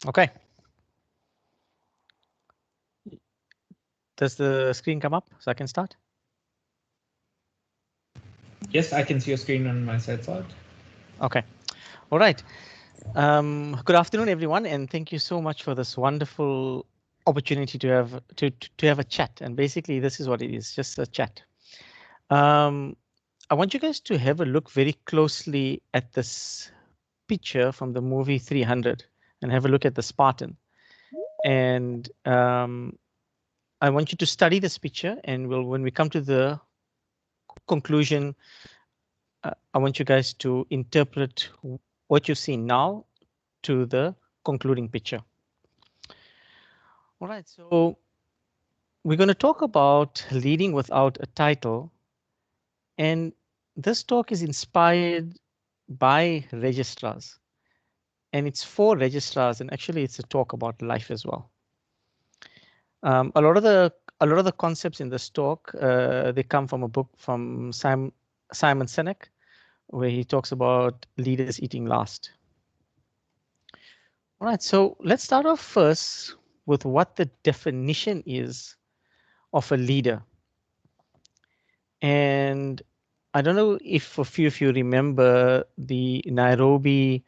Okay. Does the screen come up so I can start? Yes, I can see your screen on my side, Sa'ad. Okay. All right. Good afternoon, everyone, and thank you so much for this wonderful opportunity to have a chat. And basically, this is what it is, just a chat. I want you guys to have a look very closely at this picture from the movie 300 and have a look at the Spartan. And I want you to study this picture, and when we come to the conclusion, I want you guys to interpret what you see now to the concluding picture. All right, so we're going to talk about leading without a title. And this talk is inspired by registrars. And it's for registrars, and actually it's a talk about life as well. A lot of the concepts in this talk, they come from a book from Simon Sinek, where he talks about leaders eating last. All right, so let's start off first with what the definition is of a leader. And I don't know if a few of you remember the Nairobi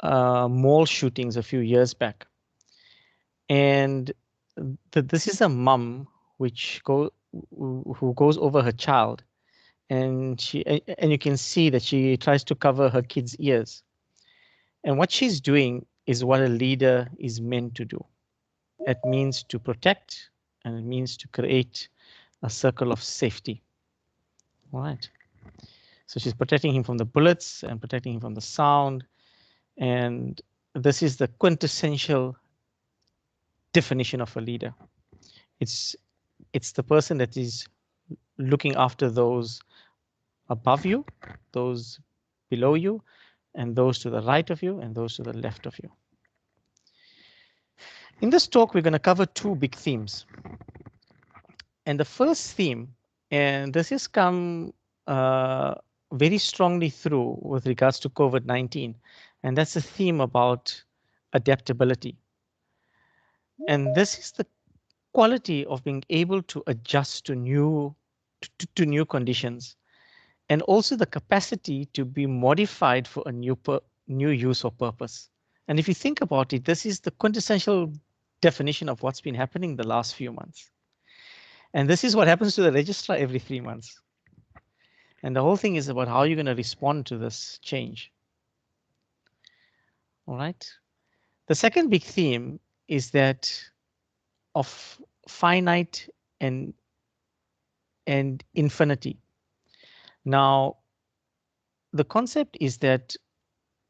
mall shootings a few years back. And this is a mom who goes over her child, and you can see that she tries to cover her kid's ears. And what she's doing is what a leader is meant to do. It means to protect, and it means to create a circle of safety. All right. So she's protecting him from the bullets and protecting him from the sound. And this is the quintessential definition of a leader. It's the person that is looking after those above you, those below you, and those to the right of you, and those to the left of you. In this talk, we're going to cover two big themes. And the first theme, and this has come very strongly through with regards to COVID-19, and that's a theme about adaptability. And this is the quality of being able to adjust to new conditions, and also the capacity to be modified for a new use or purpose. And if you think about it, this is the quintessential definition of what's been happening the last few months. And this is what happens to the registrar every 3 months. And the whole thing is about how you're going to respond to this change. All right. The second big theme is that of finite and infinity. Now, the concept is that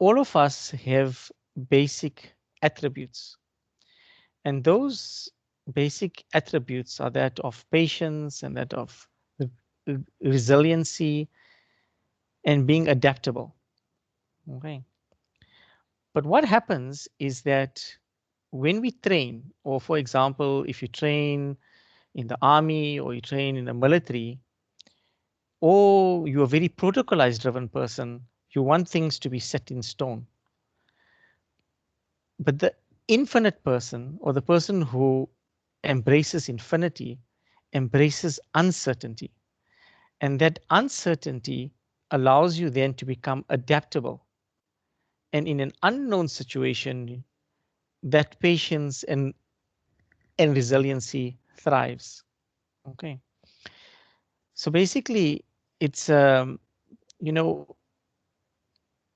all of us have basic attributes. And those basic attributes are that of patience and that of resiliency and being adaptable. Okay. But what happens is that when we train, or for example, if you train in the army or you train in the military, or you're a very protocolized driven person, you want things to be set in stone. But the infinite person, or the person who embraces infinity, embraces uncertainty. And that uncertainty allows you then to become adaptable. And in an unknown situation, that patience and resiliency thrives. Okay. So basically, it's you know,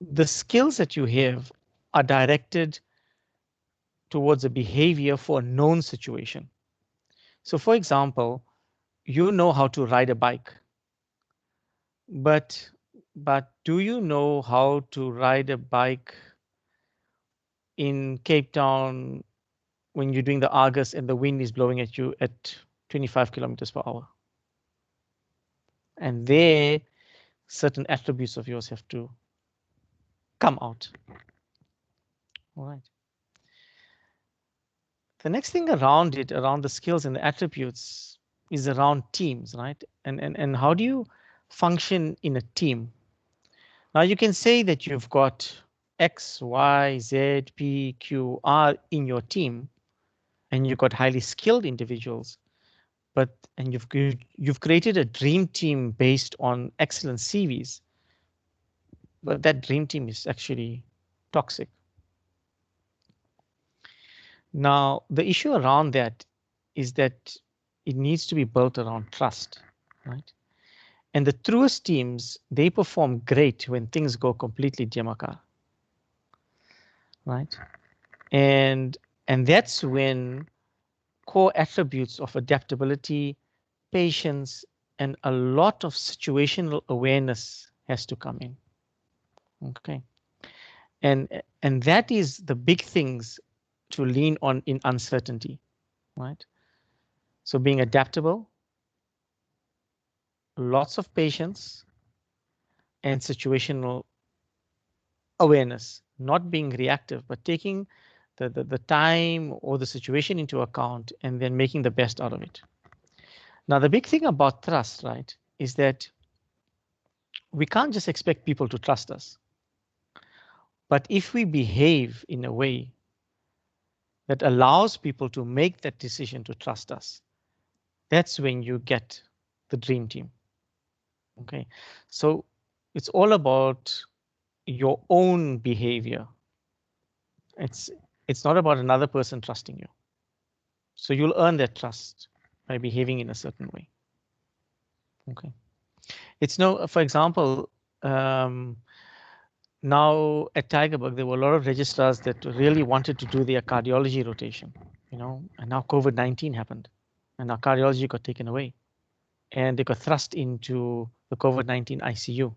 the skills that you have are directed towards a behavior for a known situation. So for example, you know how to ride a bike, but do you know how to ride a bike in Cape Town when you're doing the Argus and the wind is blowing at you at 25 kilometers per hour? And there, certain attributes of yours have to come out. All right. The next thing around it, around the skills and the attributes, is around teams, right? And how do you function in a team? Now you can say that you've got X, Y, Z, P, Q, R in your team, and you've got highly skilled individuals, and you've created a dream team based on excellent CVs, but that dream team is actually toxic. Now, the issue around that is that it needs to be built around trust, right? And the truest teams, they perform great when things go completely Diamakar, right? And that's when core attributes of adaptability, patience, and a lot of situational awareness has to come in. Okay. And that is the big things to lean on in uncertainty, right? So being adaptable, lots of patience, and situational awareness, not being reactive, but taking the time or the situation into account and then making the best out of it. Now, the big thing about trust, right, is that we can't just expect people to trust us. But if we behave in a way that allows people to make that decision to trust us, that's when you get the dream team. Okay, so it's all about your own behavior. It's not about another person trusting you. So you'll earn that trust by behaving in a certain way. Okay, it's no, for example, now at Tigerberg, there were a lot of registrars that really wanted to do their cardiology rotation, you know, and now COVID-19 happened and our cardiology got taken away and they got thrust into the COVID-19 ICU.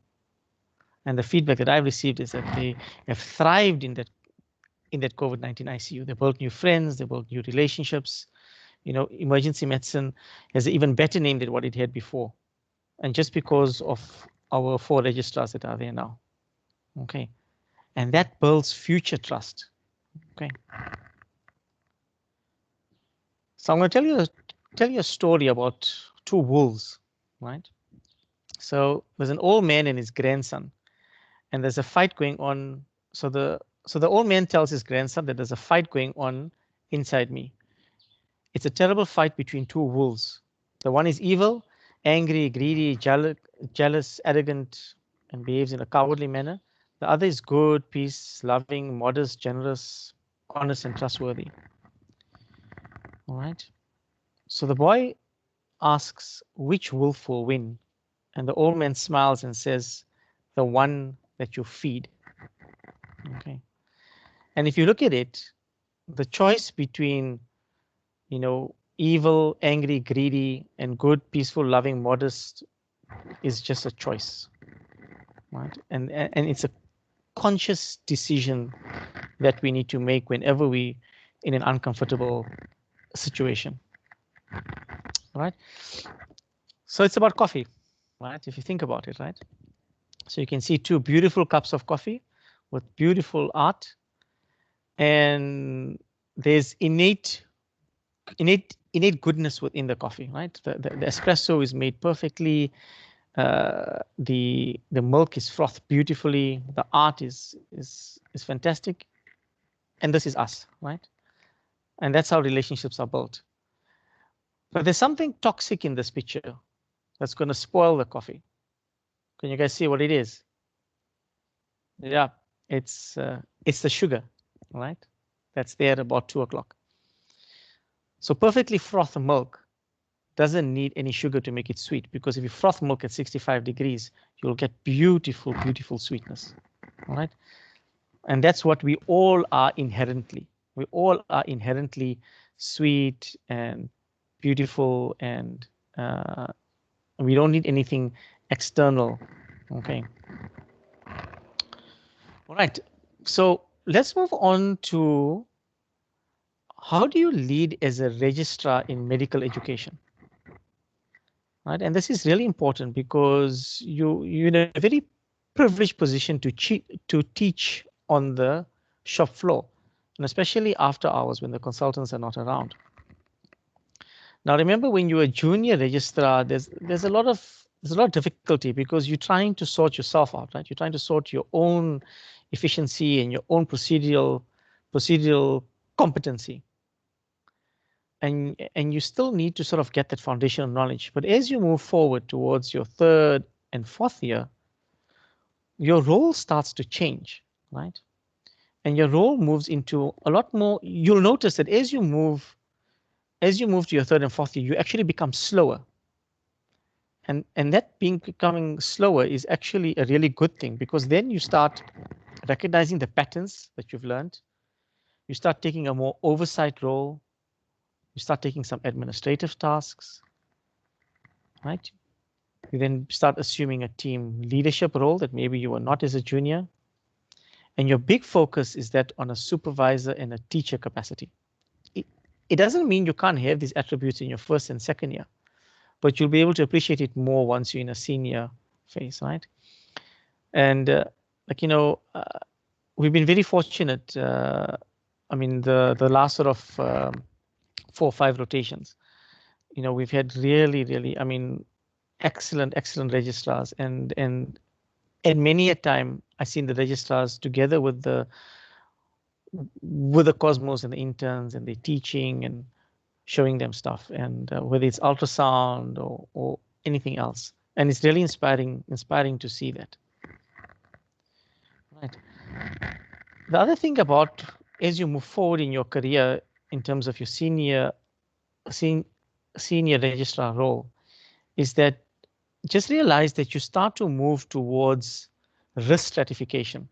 And the feedback that I've received is that they have thrived in that COVID-19 ICU. They built new friends, they built new relationships. You know, emergency medicine has an even better name than what it had before. And just because of our 4 registrars that are there now. Okay. And that builds future trust. Okay. So I'm going to tell you a story about 2 wolves, right? So there's an old man and his grandson, and there's a fight going on. So the old man tells his grandson that there's a fight going on inside me. It's a terrible fight between 2 wolves. The one is evil, angry, greedy, jealous, arrogant, and behaves in a cowardly manner. The other is good, peace, loving, modest, generous, honest, and trustworthy. All right. So the boy asks, which wolf will win? And the old man smiles and says, the one that you feed. Okay. And if you look at it, the choice between, you know, evil, angry, greedy, and good, peaceful, loving, modest is just a choice, right? And it's a conscious decision that we need to make whenever we in an uncomfortable situation, right? So it's about coffee, right? If you think about it, right? So you can see 2 beautiful cups of coffee with beautiful art, and there's innate goodness within the coffee, right? The espresso is made perfectly. The milk is frothed beautifully. The art is fantastic, and this is us, right? And that's how relationships are built. But there's something toxic in this picture that's going to spoil the coffee. Can you guys see what it is? Yeah, it's the sugar, right? That's there at about 2 o'clock. So perfectly frothed milk doesn't need any sugar to make it sweet, because if you froth milk at 65 degrees, you'll get beautiful, beautiful sweetness. All right. And that's what we all are inherently. We all are inherently sweet and beautiful, and we don't need anything external. Okay. All right. So let's move on to how do you lead as a registrar in medical education? Right? And this is really important because you're in a very privileged position to teach on the shop floor, and especially after hours when the consultants are not around. Now, remember, when you're a junior registrar, there's a lot of difficulty because you're trying to sort yourself out, right? You're trying to sort your own efficiency and your own procedural competency. And you still need to sort of get that foundational knowledge. But as you move forward towards your 3rd and 4th year, your role starts to change, right? And your role moves into a lot more. You'll notice that as you move to your 3rd and 4th year, you actually become slower. And that becoming slower is actually a really good thing, because then you start recognizing the patterns that you've learned. You start taking a more oversight role. You start taking some administrative tasks, right? You then start assuming a team leadership role that maybe you were not as a junior. And your big focus is that on a supervisor and a teacher capacity. It doesn't mean you can't have these attributes in your 1st and 2nd year, but you'll be able to appreciate it more once you're in a senior phase, right? And we've been very fortunate. I mean, the last sort of 4 or 5 rotations, we've had really, I mean, excellent registrars, and many a time I've seen the registrars together with the Cosmos and the interns, and they're teaching and showing them stuff, and whether it's ultrasound or anything else. And it's really inspiring to see that. Right. The other thing about as you move forward in your career in terms of your senior registrar role is that just realize that you start to move towards risk stratification,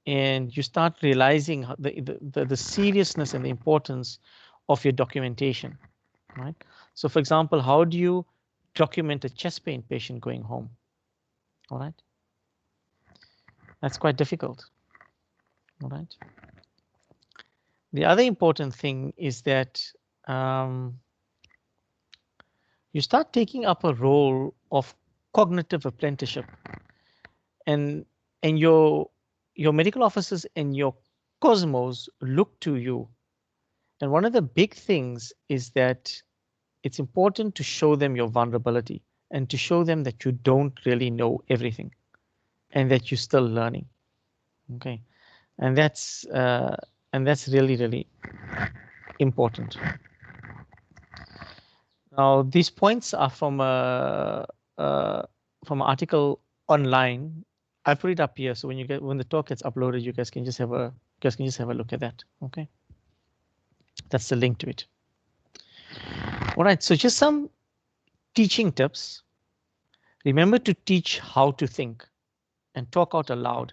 and you start realizing the seriousness and the importance of your documentation, right? So for example, how do you document a chest pain patient going home? All right. That's quite difficult. All right. The other important thing is that you start taking up a role of cognitive apprenticeship, and your medical officers and your Cosmos look to you. And one of the big things is that it's important to show them your vulnerability and to show them that you don't really know everything and that you're still learning. Okay, and that's really important. Now, these points are from an article online. I put it up here, so when the talk gets uploaded, you guys can just have a look at that. Okay, that's the link to it. All right, so just some teaching tips. Remember to teach how to think and talk out aloud.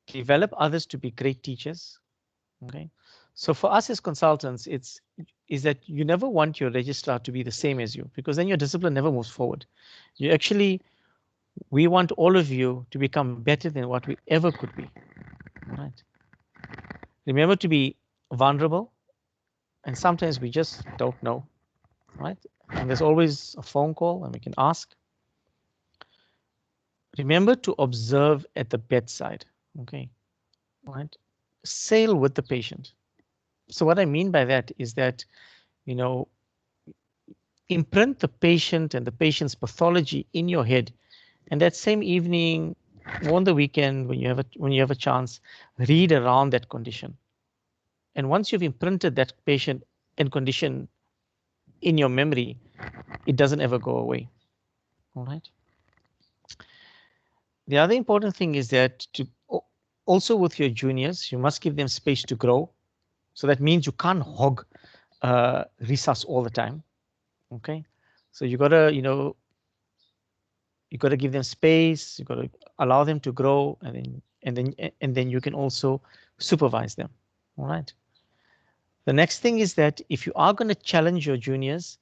Develop others to be great teachers. Okay, so for us as consultants, is that you never want your registrar to be the same as you, because then your discipline never moves forward. We want all of you to become better than what we ever could be. All right. Remember to be vulnerable, and sometimes we just don't know, right? And there's always a phone call and we can ask. Remember to observe at the bedside, okay? Right? Sail with the patient. So what I mean by that is that, imprint the patient and the patient's pathology in your head, and that same evening or on the weekend when you have a chance, read around that condition. And once you've imprinted that patient and condition in your memory, it doesn't ever go away. All right. The other important thing is that also with your juniors, you must give them space to grow. So that means you can't hog resus all the time. Okay. So you gotta, you gotta give them space. You gotta allow them to grow, and then you can also supervise them. All right. The next thing is that if you are going to challenge your juniors,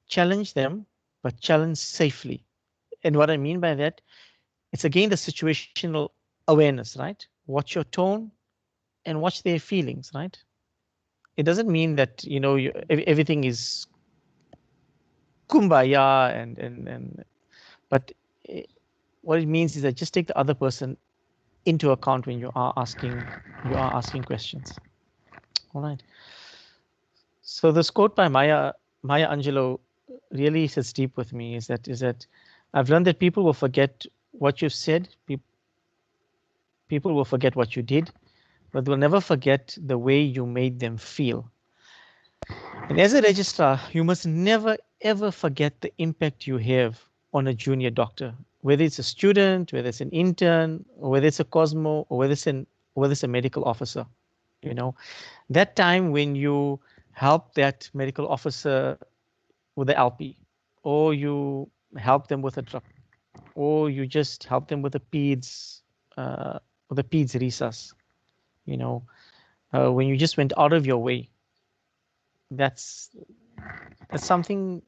challenge them, but challenge safely. And what I mean by that, it's again the situational awareness, right? Watch your tone and watch their feelings, right? It doesn't mean that everything is kumbaya, but what it means is that just take the other person into account when you are asking questions. All right. So this quote by Maya Angelou really sits deep with me. Is that I've learned that people will forget what you've said. People will forget what you did, but they'll never forget the way you made them feel. And as a registrar, you must never, ever forget the impact you have on a junior doctor, whether it's a student, whether it's an intern, or whether it's a Cosmo, or whether it's a medical officer. You know, that time when you help that medical officer with the LP, or you help them with a drip, or you just help them with the peds, resus. You know, when you just went out of your way, that's something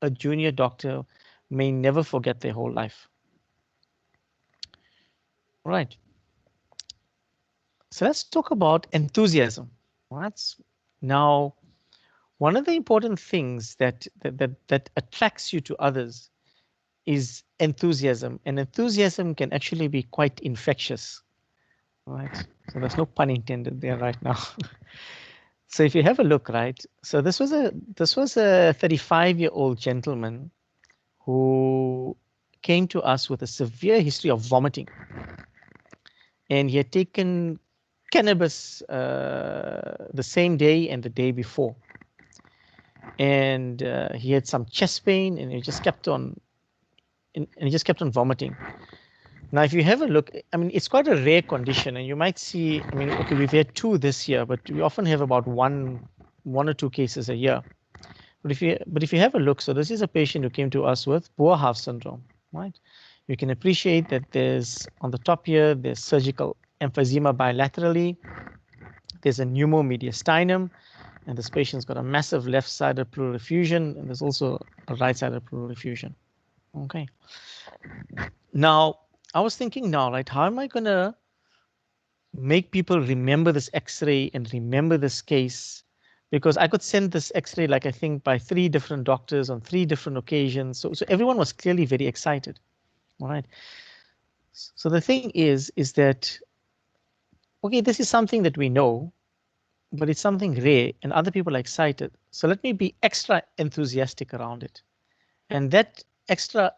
a junior doctor may never forget their whole life. Right. So let's talk about enthusiasm. Right. Now, one of the important things that attracts you to others is enthusiasm, and enthusiasm can actually be quite infectious. Right. So there's no pun intended there right now. So if you have a look, right, so this was a 35-year-old gentleman who came to us with a severe history of vomiting. And he had taken cannabis the same day and the day before. And he had some chest pain, and he just kept on vomiting. Now, if you have a look, I mean, it's quite a rare condition, and you might see, I mean, okay, we've had 2 this year, but we often have about one or 2 cases a year. But if you have a look, so this is a patient who came to us with Boerhaave syndrome, right? You can appreciate that there's, on the top here, there's surgical emphysema bilaterally. There's a pneumomediastinum, and this patient's got a massive left-sided pleural effusion, and there's also a right-sided pleural effusion. Okay. Now, I was thinking now, right, how am I going to make people remember this X-ray and remember this case? Because I could send this X-ray, like I think, by 3 different doctors on 3 different occasions. So everyone was clearly very excited. All right. So the thing is that, okay, this is something that we know, but it's something rare and other people are excited. So let me be extra enthusiastic around it. And that extra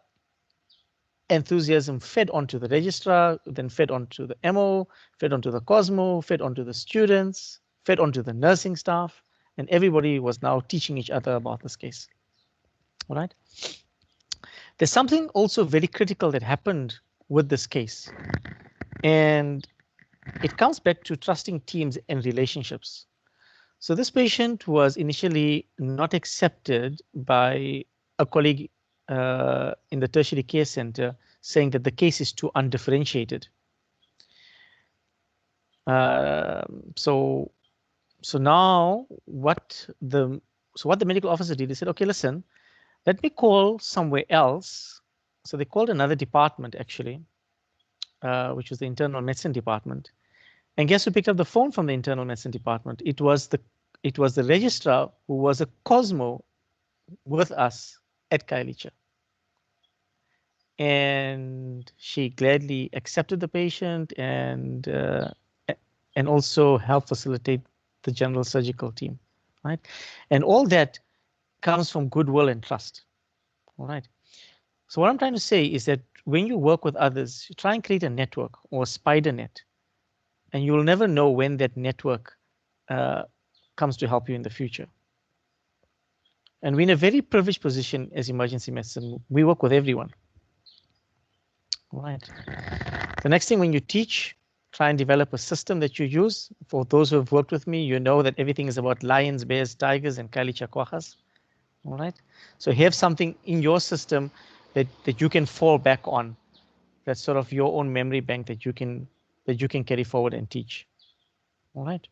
enthusiasm fed onto the registrar, then fed onto the MO, fed onto the Cosmo, fed onto the students, fed onto the nursing staff, and everybody was now teaching each other about this case. All right. There's something also very critical that happened with this case, and it comes back to trusting teams and relationships. So this patient was initially not accepted by a colleague in the tertiary care center, saying that the case is too undifferentiated. So now what the medical officer did, he said, okay, listen, let me call somewhere else. So they called another department, actually, which was the internal medicine department. And guess who picked up the phone from the internal medicine department? It was the registrar who was a Cosmo with us at Kailicha. And she gladly accepted the patient and also helped facilitate the general surgical team, right? And all that comes from goodwill and trust, all right? So what I'm trying to say is that when you work with others, you try and create a network or a spider net, and you'll never know when that network comes to help you in the future. And we're in a very privileged position as emergency medicine. We work with everyone. All right. The next thing, when you teach, try and develop a system that you use. For those who have worked with me, you know that everything is about lions, bears, tigers, and Kailicha quachas. All right. So have something in your system that you can fall back on. That's sort of your own memory bank that you can carry forward and teach. All right.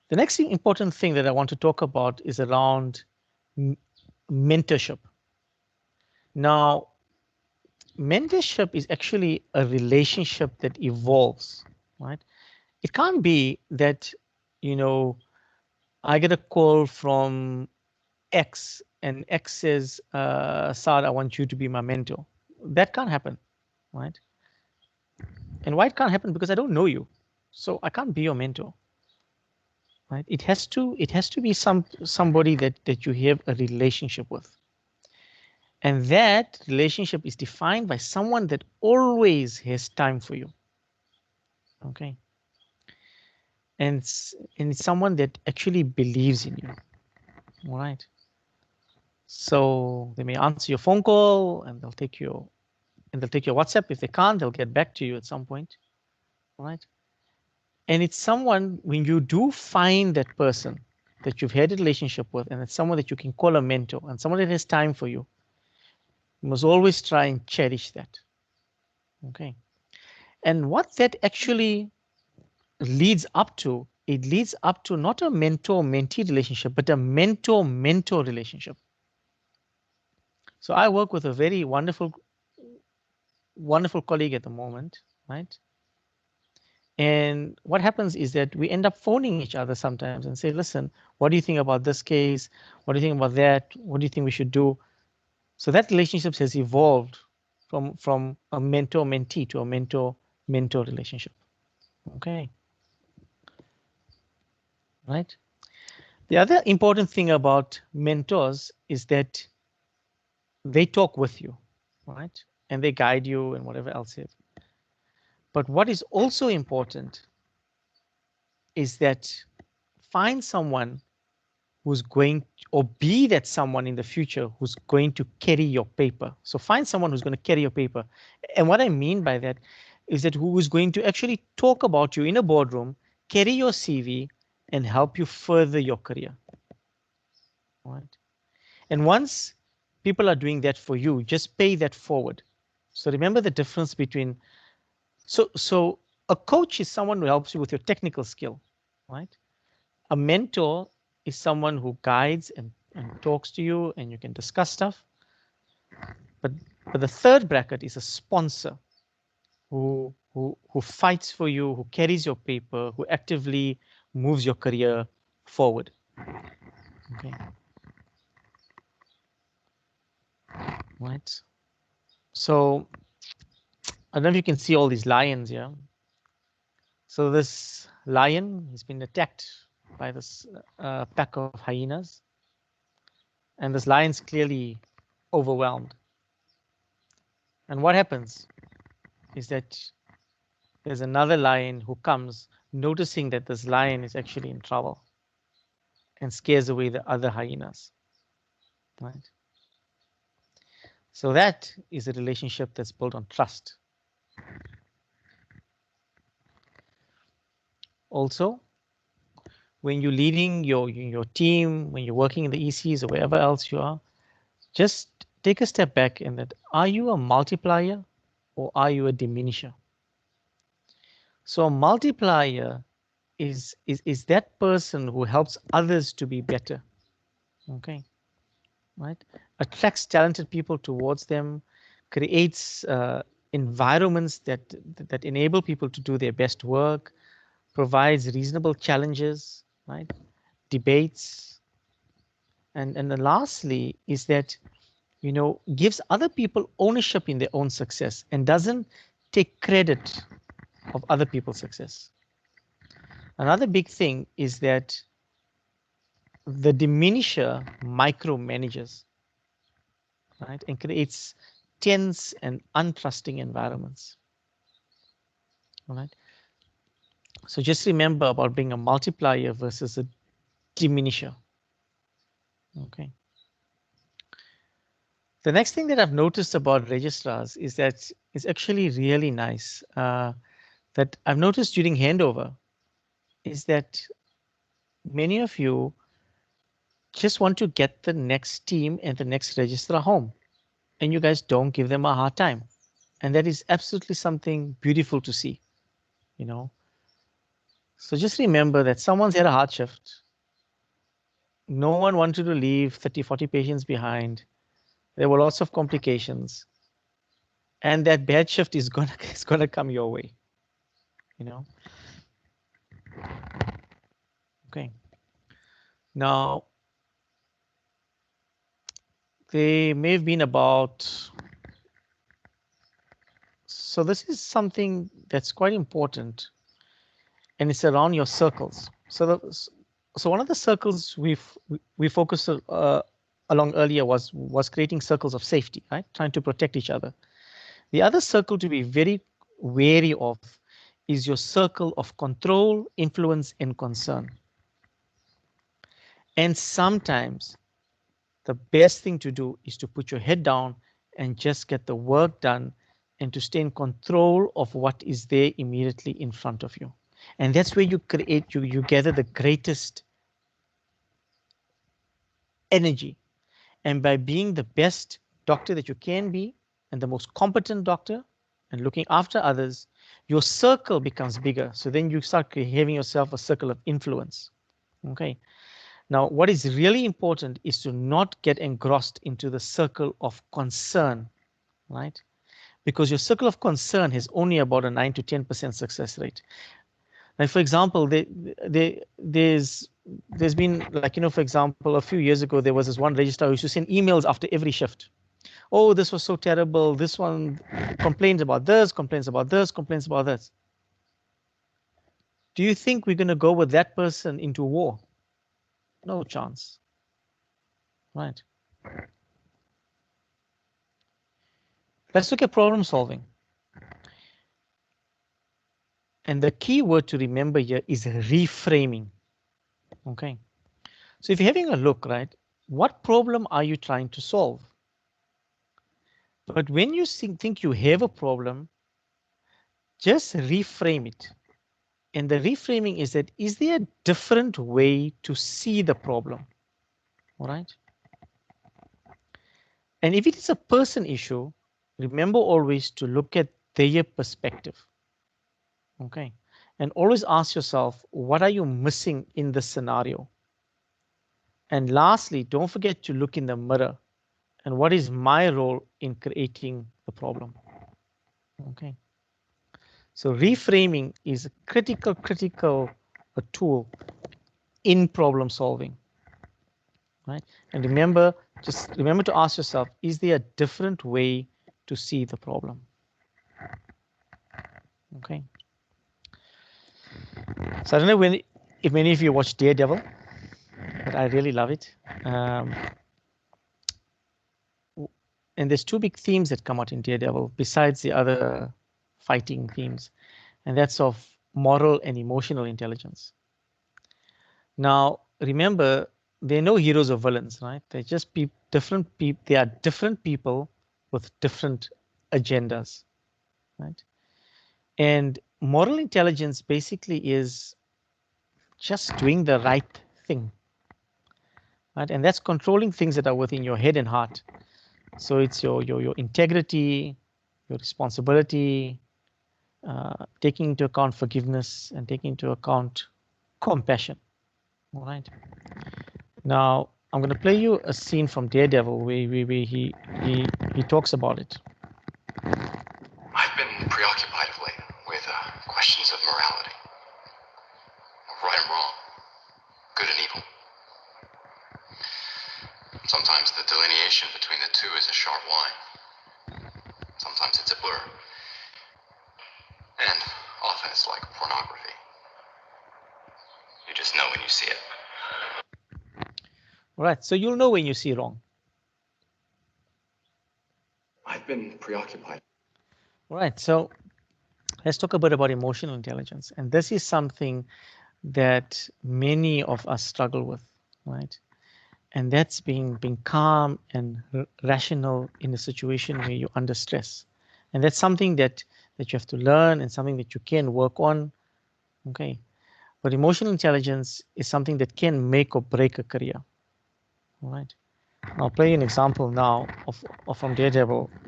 The next important thing that I want to talk about is around mentorship. Now, mentorship is actually a relationship that evolves, right? It can't be that, you know, I get a call from X and X says, Sa'ad, I want you to be my mentor. That can't happen, right? And why it can't happen? Because I don't know you. So I can't be your mentor, right? It has to be somebody that you have a relationship with. And that relationship is defined by someone that always has time for you. Okay. And it's someone that actually believes in you. All right. So they may answer your phone call and they'll take your WhatsApp. If they can't, they'll get back to you at some point. All right. And it's someone, when you do find that person that you've had a relationship with, and it's someone that you can call a mentor and someone that has time for you, you must always try and cherish that. Okay. And what that actually leads up to, it leads up to not a mentor-mentee relationship, but a mentor-mentor relationship. So I work with a very wonderful colleague at the moment, right? And what happens is that we end up phoning each other sometimes and say, listen, what do you think about this case? What do you think about that? What do you think we should do? So that relationship has evolved from a mentor-mentee to a mentor-mentor relationship. Okay. Right. The other important thing about mentors is that they talk with you, right? And they guide you and whatever else is. But what is also important is that find someone who's going, or be that someone in the future who's going to carry your paper. So find someone who's going to carry your paper. And what I mean by that is that who is going to actually talk about you in a boardroom, carry your CV, and help you further your career. All right. And once people are doing that for you, just pay that forward. So remember the difference between, so a coach is someone who helps you with your technical skill, right? A mentor is someone who guides and talks to you and you can discuss stuff. But the third bracket is a sponsor who fights for you, who carries your paper, who actively moves your career forward. Okay. Right. So I don't know if you can see all these lions here. So this lion has been attacked by this pack of hyenas. And this lion's clearly overwhelmed. And what happens is that there's another lion who comes, noticing that this lion is actually in trouble, and scares away the other hyenas. Right? So that is a relationship that's built on trust. Also, when you're leading your team, when you're working in the ECs or wherever else you are, just take a step back and that, are you a multiplier or are you a diminisher? So a multiplier is that person who helps others to be better. Okay. Right? Attracts talented people towards them, creates environments that enable people to do their best work, provides reasonable challenges, right? Debates. And then lastly is that, gives other people ownership in their own success and doesn't take credit of other people's success. Another big thing is that the diminisher micromanages, right, and creates tense and untrusting environments. All right. So just remember about being a multiplier versus a diminisher. Okay. The next thing that I've noticed about registrars is that it's actually really nice. That I've noticed during handover is that many of you just want to get the next team and the next registrar home, and you guys don't give them a hard time. And that is absolutely something beautiful to see, So just remember that someone's had a hard shift. No one wanted to leave 30, 40 patients behind. There were lots of complications. And that bad shift is gonna come your way, Okay. Now, they may have been about, so this is something that's quite important, and it's around your circles. So one of the circles we focus along earlier was creating circles of safety, right? Trying to protect each other. The other circle to be very wary of is your circle of control, influence, and concern. And sometimes the best thing to do is to put your head down and just get the work done and to stay in control of what is there immediately in front of you. And that's where you create, you gather the greatest energy. And by being the best doctor that you can be and the most competent doctor and looking after others, your circle becomes bigger. So then you start having yourself a circle of influence. Okay. Now, what is really important is to not get engrossed into the circle of concern, right? Because your circle of concern has only about a 9 to 10% success rate. Like, for example, there's been, like, for example, a few years ago, there was this one registrar who used to send emails after every shift. Oh, this was so terrible. This one complains about this, complains about this, complains about this. Do you think we're going to go with that person into war? No chance. Right. Let's look at problem solving. And the key word to remember here is reframing. Okay. So if you're having a look, right, what problem are you trying to solve? But when you think you have a problem, just reframe it. And the reframing is that, is there a different way to see the problem? All right. And if it is a person issue, remember always to look at their perspective. Okay. And always ask yourself, what are you missing in this scenario? And lastly, don't forget to look in the mirror. And what is my role in creating the problem? Okay. So reframing is a critical tool in problem solving. Right? And just remember to ask yourself, is there a different way to see the problem? Okay. So I don't know if many of you watch Daredevil, but I really love it. And there's two big themes that come out in Daredevil besides the other fighting themes, and that's of moral and emotional intelligence. Now, remember, there are no heroes or villains, right? They're just different people. They are different people with different agendas, right? And moral intelligence basically is just doing the right thing, right? And that's controlling things that are within your head and heart. So it's your integrity, your responsibility, taking into account forgiveness and taking into account compassion. All right. Now I'm going to play you a scene from Daredevil where he talks about it. I've been preoccupied of late with questions of morality, of right and wrong, good and evil. Sometimes the delineation between the two is a sharp line. Sometimes it's a blur. And often it's like pornography. You just know when you see it. All right, so you'll know when you see wrong. I've been preoccupied. All right, so let's talk a bit about emotional intelligence. And this is something that many of us struggle with, right? And that's being calm and rational in a situation where you're under stress. And that's something that you have to learn and something that you can work on. Okay. But emotional intelligence is something that can make or break a career. All right. I'll play you an example now of from Daredevil. Body.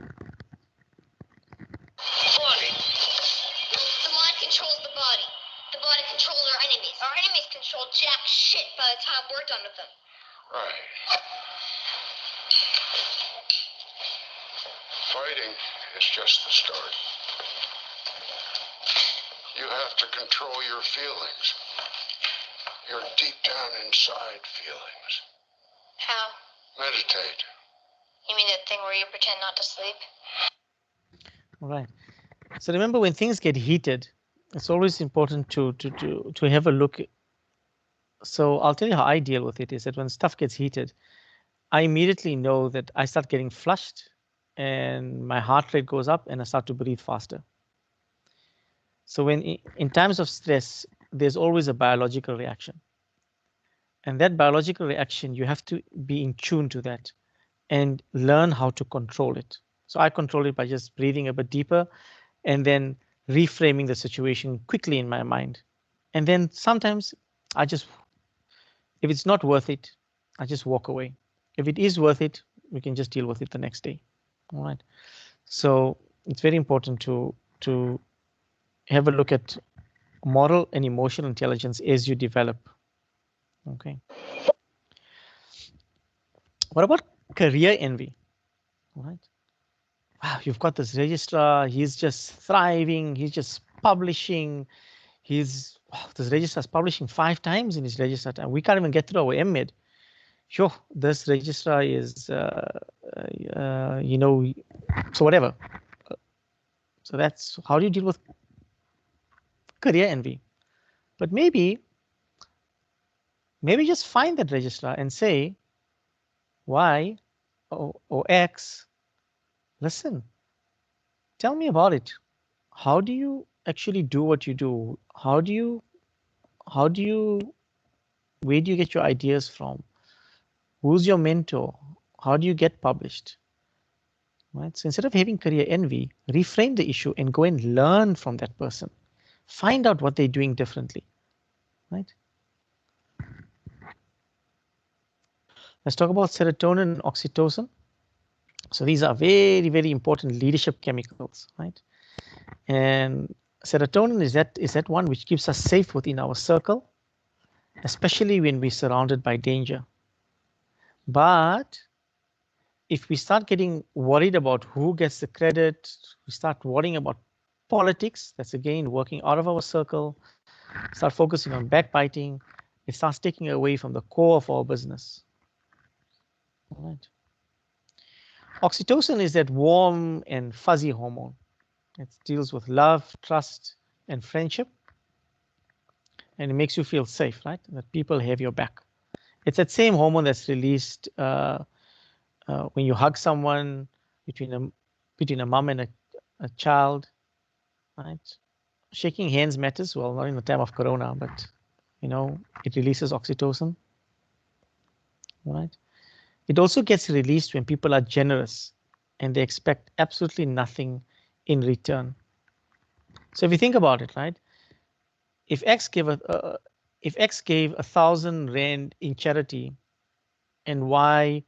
The mind controls the body. The body controls our enemies. Our enemies control jack shit by the time we're done with them. Right. Fighting is just the start. You have to control your feelings. Your deep down inside feelings. How? Meditate. You mean that thing where you pretend not to sleep? All right. So remember, when things get heated, it's always important to have a look. So I'll tell you how I deal with it is that when stuff gets heated, I immediately know that I start getting flushed and my heart rate goes up and I start to breathe faster. So when in times of stress, there's always a biological reaction. And that biological reaction, you have to be in tune to that and learn how to control it. So I control it by just breathing a bit deeper and then reframing the situation quickly in my mind. And then sometimes I just, if it's not worth it, I just walk away. If it is worth it, we can just deal with it the next day. All right. So it's very important to have a look at moral and emotional intelligence as you develop. Okay. What about career envy? All right. Wow, you've got this registrar, he's just thriving, he's just publishing, wow, this registrar is publishing 5 times in his registrar time. We can't even get through our MMed. Sure, this registrar is, you know, so whatever. So that's how do you deal with career envy? But maybe just find that registrar and say, Y or X, listen, tell me about it. How do you actually do what you do? Where do you get your ideas from? Who's your mentor? How do you get published? Right? So instead of having career envy, reframe the issue and go and learn from that person. Find out what they're doing differently. Right? Let's talk about serotonin and oxytocin. So these are very, very important leadership chemicals, right? And serotonin is that one which keeps us safe within our circle, especially when we're surrounded by danger. But if we start getting worried about who gets the credit, we start worrying about politics, that's again working out of our circle, start focusing on backbiting, it starts taking away from the core of our business. All right. Oxytocin is that warm and fuzzy hormone. It deals with love, trust, and friendship. And it makes you feel safe, right? That people have your back. It's that same hormone that's released when you hug someone, between a mom and a child, right? Shaking hands matters. Well, not in the time of Corona, but you know, it releases oxytocin, right? It also gets released when people are generous and they expect absolutely nothing in return. So if you think about it, right? If X gave 1,000 rand in charity and Y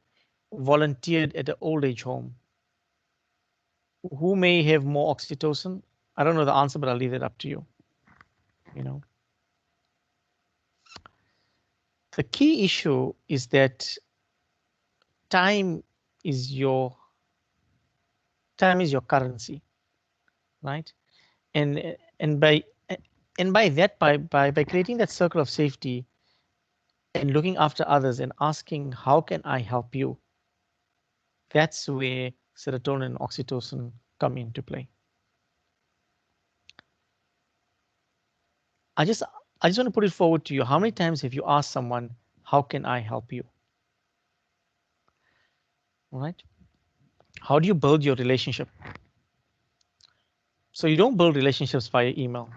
volunteered at an old age home, who may have more oxytocin? I don't know the answer, but I'll leave it up to you. You know, the key issue is that time is your currency, right? And by that, by creating that circle of safety and looking after others and asking, how can I help you? That's where serotonin and oxytocin come into play. I just want to put it forward to you. How many times have you asked someone, how can I help you? All right. How do you build your relationship? So you don't build relationships via email,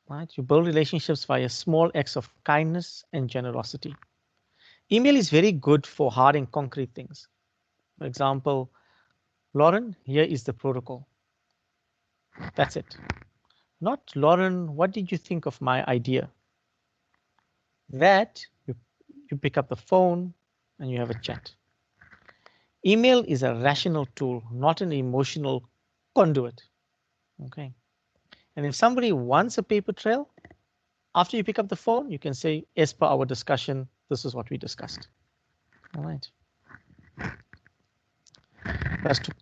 right? You build relationships via small acts of kindness and generosity. Email is very good for hard and concrete things. For example, Lauren, here is the protocol. That's it. Not, Lauren, what did you think of my idea? That you pick up the phone and you have a chat. Email is a rational tool, not an emotional conduit. Okay. And if somebody wants a paper trail, after you pick up the phone, you can say, as per our discussion, this is what we discussed. All right.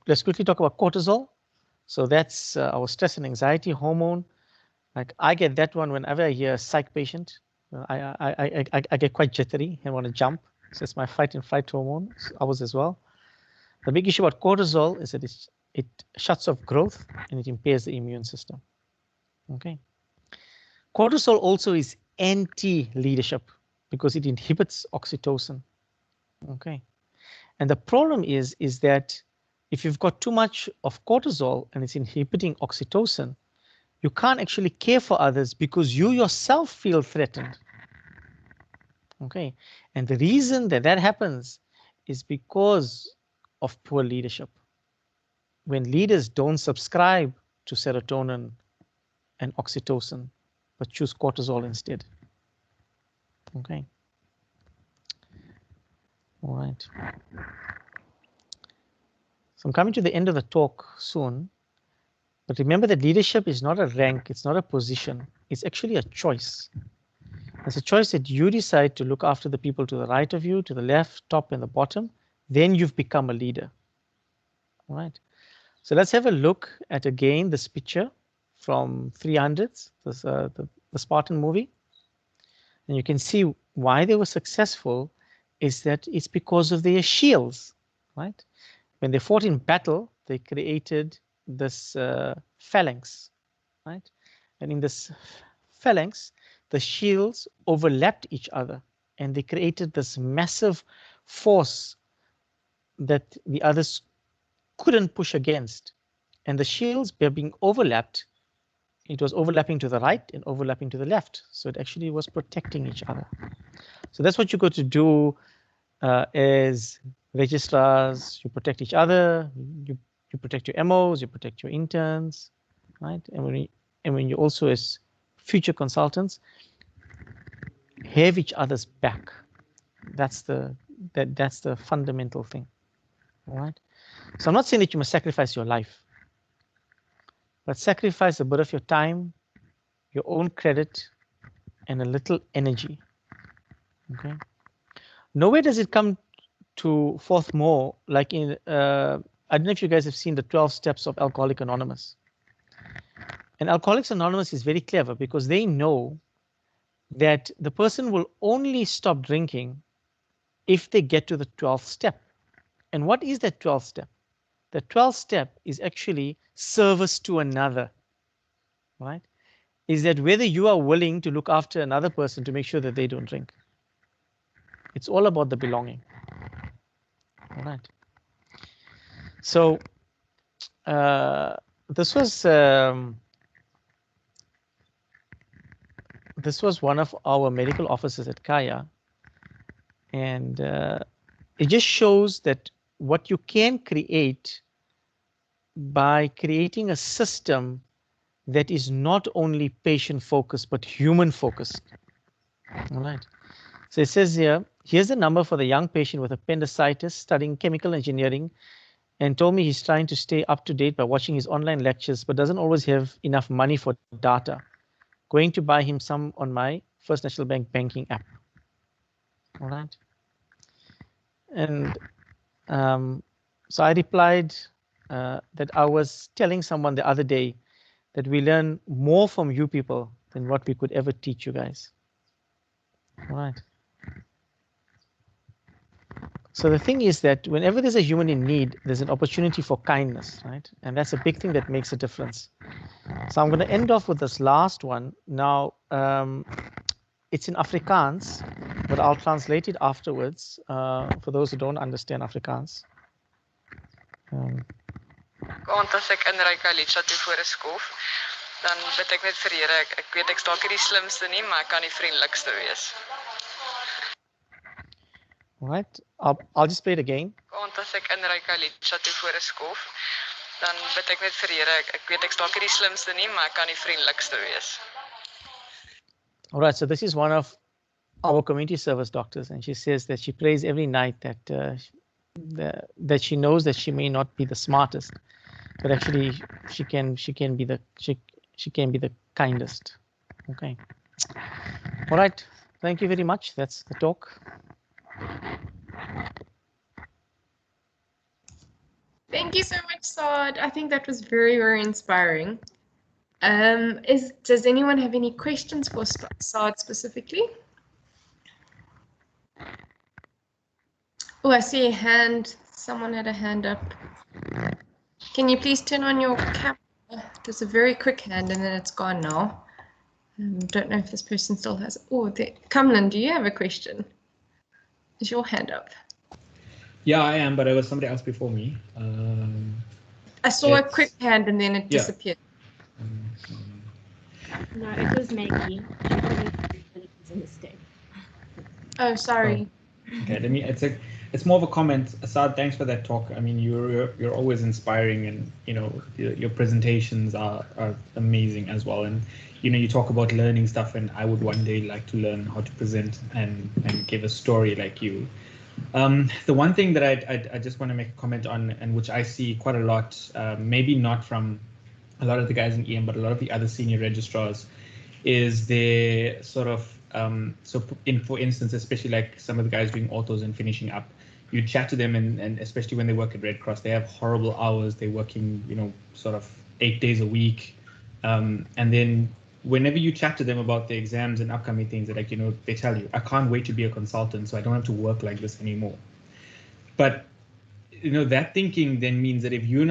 Let's quickly talk about cortisol. So that's our stress and anxiety hormone. Like I get that one whenever I hear a psych patient. I get quite jittery and want to jump. So it's my fight and flight hormone. Ours as well. The big issue about cortisol is that it shuts off growth and it impairs the immune system. Okay. Cortisol also is anti-leadership because it inhibits oxytocin. Okay. And the problem is that if you've got too much of cortisol and it's inhibiting oxytocin, you can't actually care for others because you yourself feel threatened. Okay, and the reason that that happens is because of poor leadership. When leaders don't subscribe to serotonin and oxytocin, but choose cortisol instead. Okay. All right. So I'm coming to the end of the talk soon. But remember that leadership is not a rank, it's not a position, it's actually a choice. It's a choice that you decide to look after the people to the right of you, to the left, top, and the bottom. Then you've become a leader. All right. So let's have a look at again this picture from 300s, the Spartan movie. And you can see why they were successful is that it's because of their shields, right? When they fought in battle, they created this phalanx, right? And in this phalanx, the shields overlapped each other and they created this massive force that the others couldn't push against. And the shields were being overlapped. It was overlapping to the right and overlapping to the left. So it actually was protecting each other. So that's what you got to do as registrars. You protect each other. You protect your MOs. You protect your interns, right? And when you also as future consultants have each other's back. That's the fundamental thing. All right. So I'm not saying that you must sacrifice your life, but sacrifice a bit of your time, your own credit, and a little energy. Okay. Nowhere does it come to forth more like in I don't know if you guys have seen the 12 steps of Alcoholics Anonymous. And Alcoholics Anonymous is very clever because they know that the person will only stop drinking if they get to the 12th step. And what is that 12th step? The 12th step is actually service to another, right? Is that whether you are willing to look after another person to make sure that they don't drink. It's all about the belonging. All right. So this was one of our medical officers at Kaya, and it just shows that what you can create by creating a system that is not only patient focused but human focused. All right. So it says here, here's the number for the young patient with appendicitis studying chemical engineering and told me he's trying to stay up to date by watching his online lectures but doesn't always have enough money for data. Going to buy him some on my First National Bank banking app. All right. And so I replied that I was telling someone the other day that we learn more from you people than what we could ever teach you guys. All right. So the thing is that whenever there's a human in need, there's an opportunity for kindness, right? And that's a big thing that makes a difference. So I'm going to end off with this last one. Now, it's in Afrikaans, but I'll translate it afterwards for those who don't understand Afrikaans. Want as ek inry Kalitsa toe voor 'n skof, dan bid ek net vir Here, ek weet ek's dalk nie die slimste nie, maar ek kan die vriendelikste wees. All right, I'll just play it again. Want as ek inry Kalitsa toe voor 'n skof, dan bid ek net vir Here, ek weet ek's dalk nie die slimste nie, maar ek kan die vriendelikste wees. All right, so this is one of our community service doctors, and she says that she prays every night that she knows that she may not be the smartest, but actually she can be the kindest. Okay. All right. Thank you very much. That's the talk. Thank you so much, Sa'ad. I think that was very, very inspiring. Does anyone have any questions for Sa'ad specifically? Oh, I see a hand. Someone had a hand up. Can you please turn on your camera? There's a very quick hand and then it's gone now. Don't know if this person still has. Oh, Kamlan, do you have a question? Is your hand up? Yeah, I am, but it was somebody else before me. I saw a It's- quick hand and then it Yeah. disappeared. No, it was Maggie. She didn't think that it was a mistake. Oh, sorry. Okay, it's more of a comment. Sa'ad, thanks for that talk. I mean, you're always inspiring, and your presentations are amazing as well. And you talk about learning stuff, and I would one day like to learn how to present and give a story like you. The one thing that I just want to make a comment on, and which I see quite a lot, maybe not from a lot of the guys in EM, but a lot of the other senior registrars, is their sort of for instance, especially like some of the guys doing autos and finishing up, you chat to them, and especially when they work at Red Cross, they have horrible hours. They're working, sort of 8 days a week, and then whenever you chat to them about the exams and upcoming things, they're like, they tell you, I can't wait to be a consultant, so I don't have to work like this anymore. But that thinking then means that if you're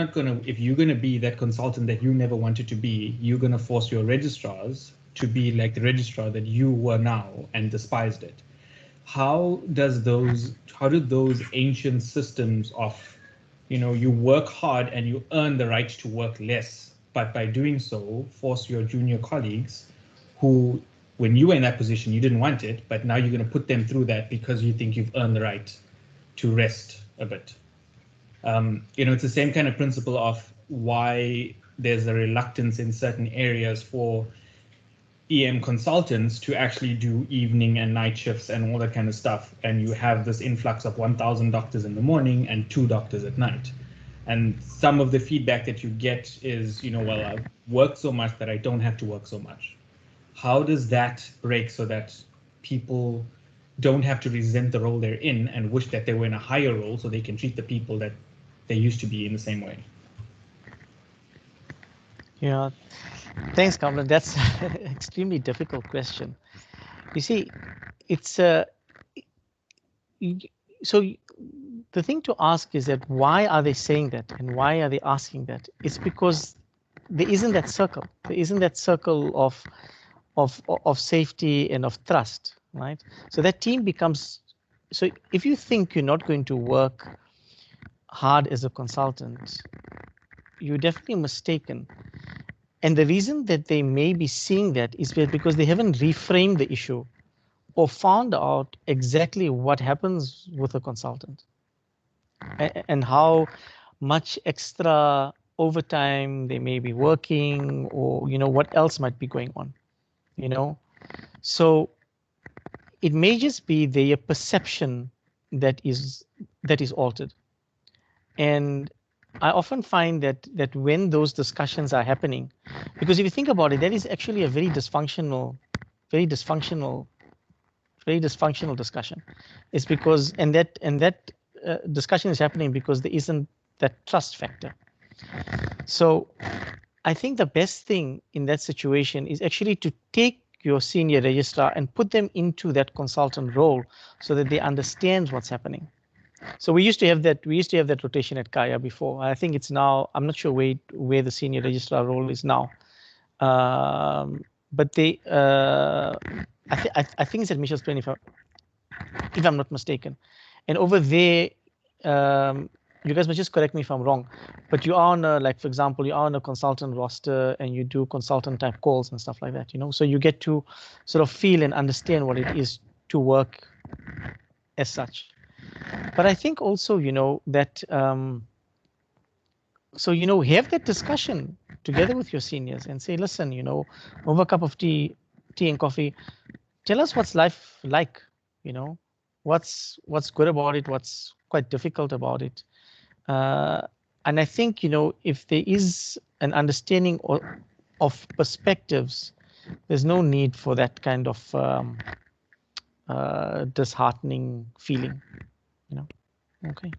gonna be that consultant that you never wanted to be, you're gonna force your registrars to be like the registrar that you were now and despised it. How do those ancient systems of, you work hard and you earn the right to work less, but by doing so, force your junior colleagues who, when you were in that position, you didn't want it, but now you're going to put them through that because you think you've earned the right to rest a bit. It's the same kind of principle of why there's a reluctance in certain areas for EM consultants to actually do evening and night shifts and all that kind of stuff. And you have this influx of 1,000 doctors in the morning and 2 doctors at night. And some of the feedback that you get is, well, I've worked so much that I don't have to work so much. How does that break so that people don't have to resent the role they're in and wish that they were in a higher role so they can treat the people that they used to be in the same way? Yeah, thanks, Kamran. That's an extremely difficult question. You see, it's so the thing to ask is that why are they saying that and why are they asking that? It's because there isn't that circle. There isn't that circle of safety and of trust, right? So that team becomes. So if you think you're not going to work hard as a consultant, you're definitely mistaken. And the reason that they may be seeing that is because they haven't reframed the issue or found out exactly what happens with a consultant and how much extra overtime they may be working, or what else might be going on. So it may just be their perception that is altered. And I often find that when those discussions are happening, because if you think about it, that is actually a very dysfunctional discussion. It's because that discussion is happening because there isn't that trust factor. So I think the best thing in that situation is actually to take your senior registrar and put them into that consultant role so that they understand what's happening. So we used to have that rotation at Kaya before. I think it's now, I'm not sure where the senior registrar role is now. But they I think it's at Michel's Plain, if I'm not mistaken. And over there, you guys must just correct me if I'm wrong, but you are on a, for example, you are on a consultant roster and you do consultant type calls and stuff like that, so you get to sort of feel and understand what it is to work as such. But I think also, that, so, have that discussion together with your seniors and say, listen, over a cup of tea and coffee, tell us what's life like, what's good about it, what's quite difficult about it. And I think, if there is an understanding of perspectives, there's no need for that kind of disheartening feeling, Okay.